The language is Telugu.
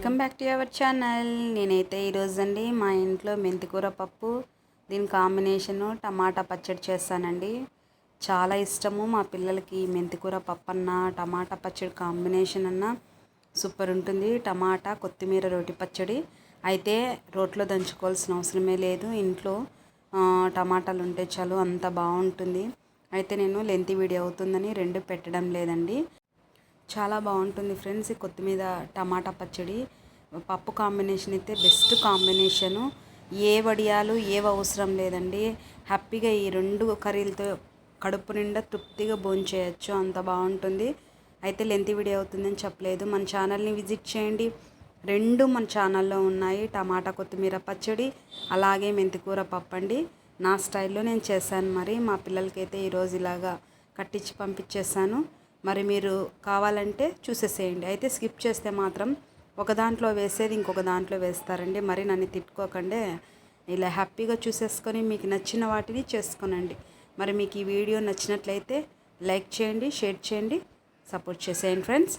Welcome back to our channel. నేనైతే ఈరోజండి మా ఇంట్లో మెంతికూర పప్పు, దీని కాంబినేషను టమాటా పచ్చడి చేస్తానండి. చాలా ఇష్టము మా పిల్లలకి. మెంతికూర పప్పు అన్న టమాటా పచ్చడి కాంబినేషన్ అన్న సూపర్ ఉంటుంది. టమాటా కొత్తిమీర రోటి పచ్చడి అయితే రోట్లో దంచుకోవాల్సిన అవసరమే లేదు. ఇంట్లో టమాటాలు ఉంటే చాలు, అంత బాగుంటుంది. అయితే నేను లెంతీ వీడియో అవుతుందని రెండు పెట్టడం లేదండి. చాలా బాగుంటుంది ఫ్రెండ్స్. ఈ కొత్తిమీర టమాటా పచ్చడి పప్పు కాంబినేషన్ అయితే బెస్ట్ కాంబినేషను. ఏ వడియాలు అవసరం లేదండి. హ్యాపీగా ఈ రెండు కర్రీలతో కడుపు నిండా తృప్తిగా భోంచేయచ్చు, అంత బాగుంటుంది. అయితే లెంతీ వీడియో అవుతుందని చెప్పలేదు. మన ఛానల్ని విజిట్ చేయండి. రెండు మన ఛానల్లో ఉన్నాయి, టమాటా కొత్తిమీర పచ్చడి అలాగే మెంతికూర పప్పు అండి. నా స్టైల్లో నేను చేశాను. మరి మా పిల్లలకైతే ఈరోజు ఇలాగా కట్టించి పంపించేసాను. మరి మీరు కావాలంటే చూసేసేయండి. అయితే స్కిప్ చేస్తే మాత్రం ఒక దాంట్లో వేసేది ఇంకొక దాంట్లో వేస్తారండి. మరి నన్ను తిట్టుకోకండి. ఇలా హ్యాపీగా చూసేసుకొని మీకు నచ్చిన వాటిని చేసుకోనండి. మరి మీకు ఈ వీడియో నచ్చినట్లయితే లైక్ చేయండి, షేర్ చేయండి, సపోర్ట్ చేసేయండి ఫ్రెండ్స్.